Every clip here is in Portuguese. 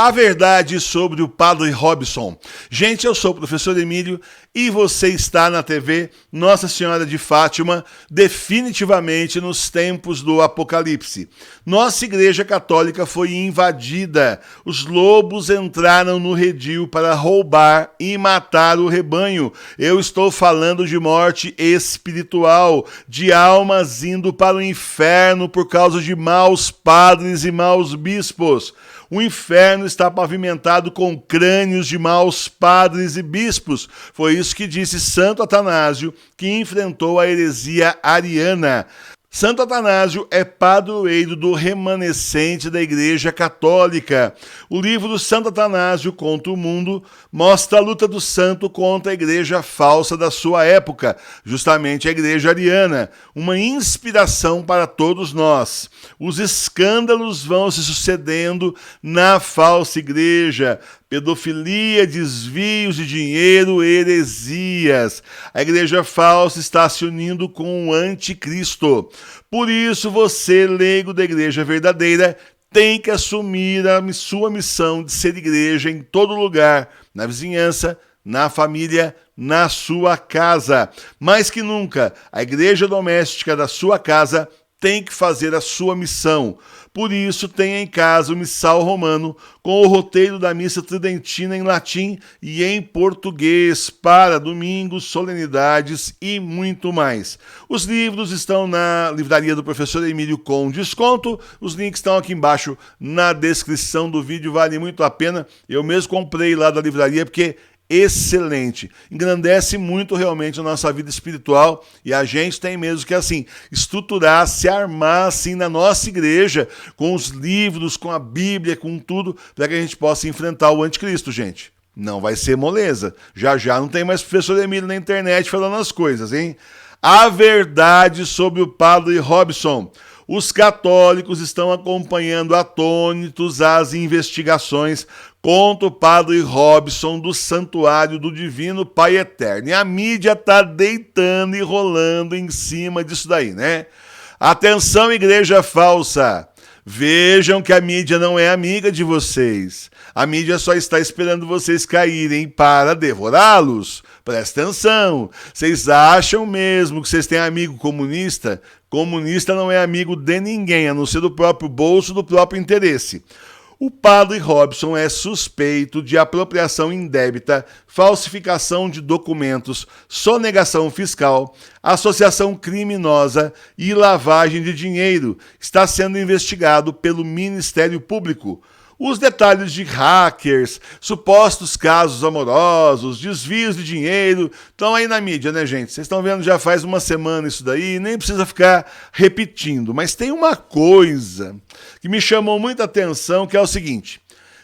A verdade sobre o Padre Robson. Gente, eu sou o professor Emílio e você está na TV Nossa Senhora de Fátima, definitivamente nos tempos do Apocalipse. Nossa Igreja Católica foi invadida. Os lobos entraram no redil para roubar e matar o rebanho. Eu estou falando de morte espiritual, de almas indo para o inferno por causa de maus padres e maus bispos. O inferno está pavimentado com crânios de maus padres e bispos. Foi isso que disse Santo Atanásio, que enfrentou a heresia ariana. Santo Atanásio é padroeiro do remanescente da Igreja Católica. O livro Santo Atanásio contra o Mundo mostra a luta do santo contra a igreja falsa da sua época, justamente a Igreja Ariana, uma inspiração para todos nós. Os escândalos vão se sucedendo na falsa igreja, pedofilia, desvios de dinheiro, heresias. A igreja falsa está se unindo com o anticristo. Por isso, você, leigo da igreja verdadeira, tem que assumir a sua missão de ser igreja em todo lugar, na vizinhança, na família, na sua casa. Mais que nunca, a igreja doméstica da sua casa tem que fazer a sua missão. Por isso, tenha em casa o missal romano com o roteiro da missa tridentina em latim e em português para domingos, solenidades e muito mais. Os livros estão na livraria do professor Emílio com desconto. Os links estão aqui embaixo na descrição do vídeo. Vale muito a pena. Eu mesmo comprei lá da livraria porque excelente, engrandece muito realmente a nossa vida espiritual e a gente tem mesmo que assim, estruturar, se armar assim na nossa igreja, com os livros, com a Bíblia, com tudo, para que a gente possa enfrentar o anticristo, gente. Não vai ser moleza, já não tem mais professor Emílio na internet falando as coisas, hein? A verdade sobre o Padre Robson. Os católicos estão acompanhando atônitos as investigações contra o Padre Robson do Santuário do Divino Pai Eterno. E a mídia está deitando e rolando em cima disso daí, né? Atenção, igreja falsa! Vejam que a mídia não é amiga de vocês. A mídia só está esperando vocês caírem para devorá-los. Presta atenção. Vocês acham mesmo que vocês têm amigo comunista? Comunista não é amigo de ninguém, a não ser do próprio bolso, do próprio interesse. O Padre Robson é suspeito de apropriação indébita, falsificação de documentos, sonegação fiscal, associação criminosa e lavagem de dinheiro. Está sendo investigado pelo Ministério Público. Os detalhes de hackers, supostos casos amorosos, desvios de dinheiro, estão aí na mídia, né, gente? Vocês estão vendo já faz uma semana isso daí, nem precisa ficar repetindo. Mas tem uma coisa que me chamou muita atenção, que é o seguinte.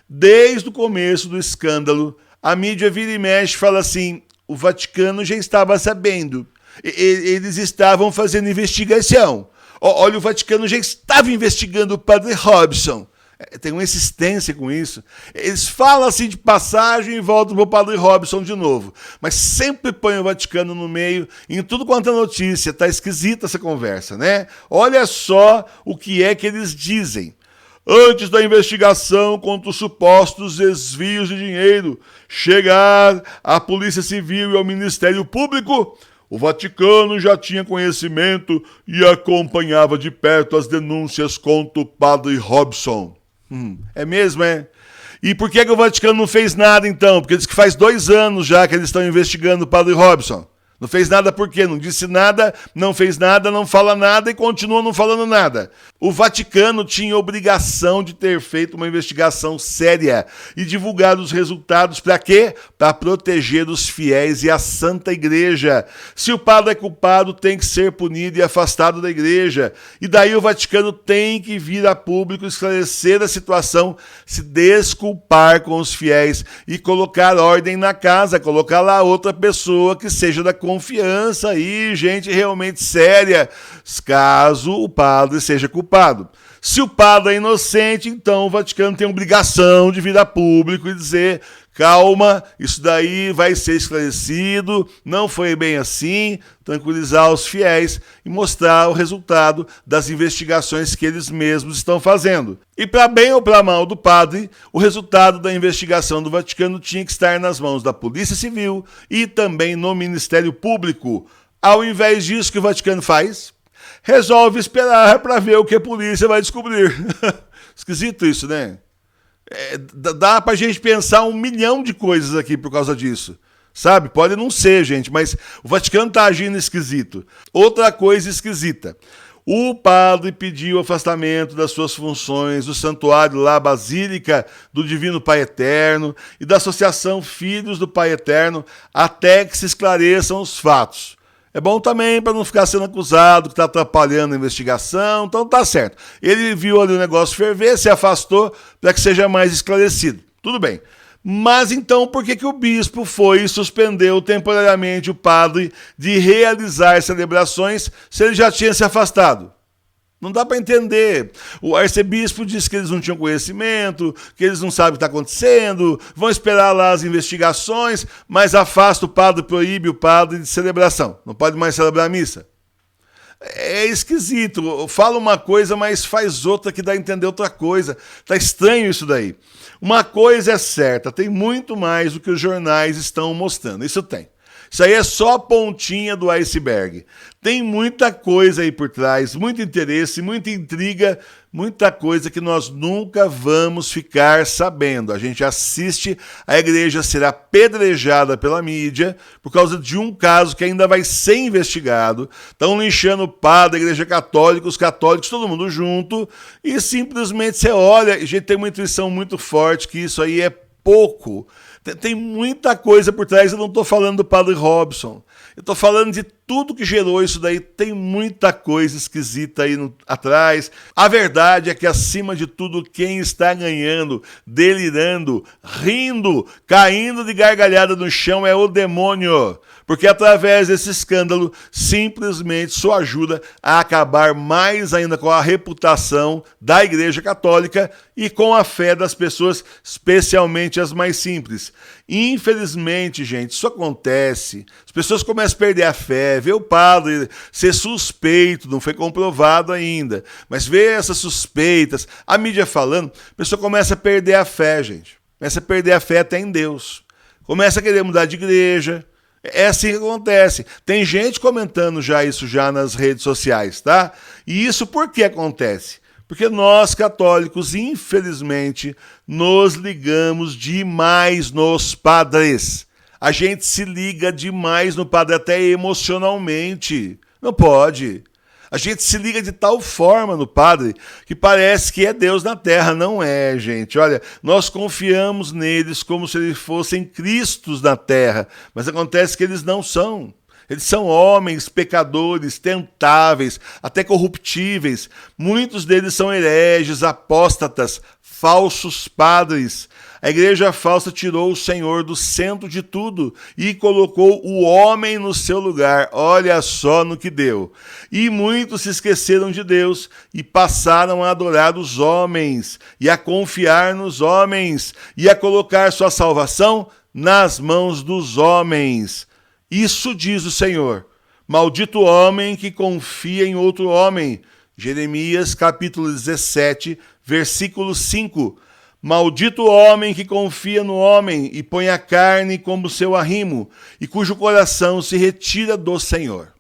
Desde o começo do escândalo, a mídia vira e mexe e fala assim, o Vaticano já estava sabendo, eles estavam fazendo investigação. Olha, o Vaticano já estava investigando o Padre Robson. Tem uma insistência com isso. Eles falam assim de passagem e voltam para o Padre Robson de novo. Mas sempre põe o Vaticano no meio, em tudo quanto é notícia. Está esquisita essa conversa, né? Olha só o que é que eles dizem. Antes da investigação contra os supostos desvios de dinheiro chegar à Polícia Civil e ao Ministério Público, o Vaticano já tinha conhecimento e acompanhava de perto as denúncias contra o Padre Robson. É mesmo, é? E por que o Vaticano não fez nada, então? Porque diz que faz 2 anos já que eles estão investigando o Padre Robson. Não fez nada por quê? Não disse nada, não fez nada, não fala nada e continua não falando nada. O Vaticano tinha obrigação de ter feito uma investigação séria e divulgar os resultados para quê? Para proteger os fiéis e a Santa Igreja. Se o padre é culpado, tem que ser punido e afastado da igreja. E daí o Vaticano tem que vir a público esclarecer a situação, se desculpar com os fiéis e colocar ordem na casa, colocar lá outra pessoa que seja da confiança aí, gente realmente séria, caso o padre seja culpado. Se o padre é inocente, então o Vaticano tem obrigação de vir a público e dizer, calma, isso daí vai ser esclarecido, não foi bem assim, tranquilizar os fiéis e mostrar o resultado das investigações que eles mesmos estão fazendo. E para bem ou para mal do padre, o resultado da investigação do Vaticano tinha que estar nas mãos da Polícia Civil e também no Ministério Público. Ao invés disso, o que o Vaticano faz? Resolve esperar para ver o que a polícia vai descobrir. Esquisito isso, né? Dá pra gente pensar 1 milhão de coisas aqui por causa disso. Sabe? Pode não ser, gente, mas o Vaticano tá agindo esquisito. Outra coisa esquisita. O padre pediu o afastamento das suas funções do santuário lá, Basílica do Divino Pai Eterno e da Associação Filhos do Pai Eterno até que se esclareçam os fatos. É bom também para não ficar sendo acusado que está atrapalhando a investigação, então tá certo. Ele viu ali o negócio ferver, se afastou para que seja mais esclarecido. Tudo bem. Mas então por que o bispo foi e suspendeu temporariamente o padre de realizar celebrações se ele já tinha se afastado? Não dá para entender. O arcebispo disse que eles não tinham conhecimento, que eles não sabem o que está acontecendo, vão esperar lá as investigações, mas afasta o padre, proíbe o padre de celebração. Não pode mais celebrar a missa. É esquisito. Fala uma coisa, mas faz outra que dá a entender outra coisa. Tá estranho isso daí. Uma coisa é certa, tem muito mais do que os jornais estão mostrando. Isso tem. Isso aí é só a pontinha do iceberg. Tem muita coisa aí por trás, muito interesse, muita intriga, muita coisa que nós nunca vamos ficar sabendo. A gente assiste a igreja ser apedrejada pela mídia por causa de um caso que ainda vai ser investigado. Estão linchando o padre, a igreja católica, os católicos, todo mundo junto, e simplesmente você olha, a gente tem uma intuição muito forte que isso aí é pouco. Tem muita coisa por trás, eu não estou falando do padre Robson. Eu estou falando de tudo que gerou isso daí, tem muita coisa esquisita aí atrás. A verdade é que, acima de tudo, quem está ganhando, delirando, rindo, caindo de gargalhada no chão é o demônio. Porque através desse escândalo, simplesmente só ajuda a acabar mais ainda com a reputação da Igreja Católica e com a fé das pessoas, especialmente as mais simples. Infelizmente, gente, isso acontece. As pessoas começam a perder a fé, vê o padre ser suspeito, não foi comprovado ainda, mas vê essas suspeitas, a mídia falando, a pessoa começa a perder a fé, gente. Começa a perder a fé até em Deus. Começa a querer mudar de igreja. É assim que acontece. Tem gente comentando isso já nas redes sociais, tá? E isso por que acontece? Porque nós, católicos, infelizmente, nos ligamos demais nos padres. A gente se liga demais no padre, até emocionalmente. Não pode. A gente se liga de tal forma no padre que parece que é Deus na terra. Não é, gente. Olha, nós confiamos neles como se eles fossem Cristos na terra. Mas acontece que eles não são. Eles são homens, pecadores, tentáveis, até corruptíveis. Muitos deles são hereges, apóstatas, falsos padres. A igreja falsa tirou o Senhor do centro de tudo e colocou o homem no seu lugar. Olha só no que deu. E muitos se esqueceram de Deus e passaram a adorar os homens e a confiar nos homens e a colocar sua salvação nas mãos dos homens. Isso diz o Senhor. Maldito o homem que confia em outro homem. Jeremias capítulo 17, versículo 5. Maldito o homem que confia no homem e põe a carne como seu arrimo, e cujo coração se retira do Senhor.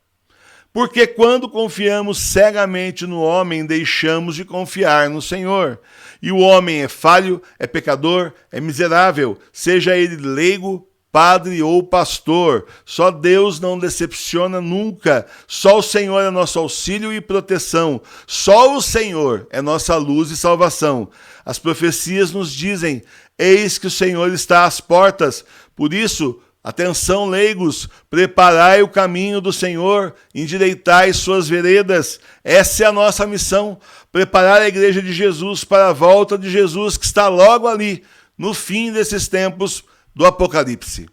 Porque quando confiamos cegamente no homem, deixamos de confiar no Senhor. E o homem é falho, é pecador, é miserável, seja ele leigo, padre ou pastor. Só Deus não decepciona nunca. Só o Senhor é nosso auxílio e proteção. Só o Senhor é nossa luz e salvação. As profecias nos dizem: eis que o Senhor está às portas. Por isso, atenção, leigos, preparai o caminho do Senhor, endireitai suas veredas. Essa é a nossa missão, preparar a igreja de Jesus para a volta de Jesus, que está logo ali, no fim desses tempos do Apocalipse.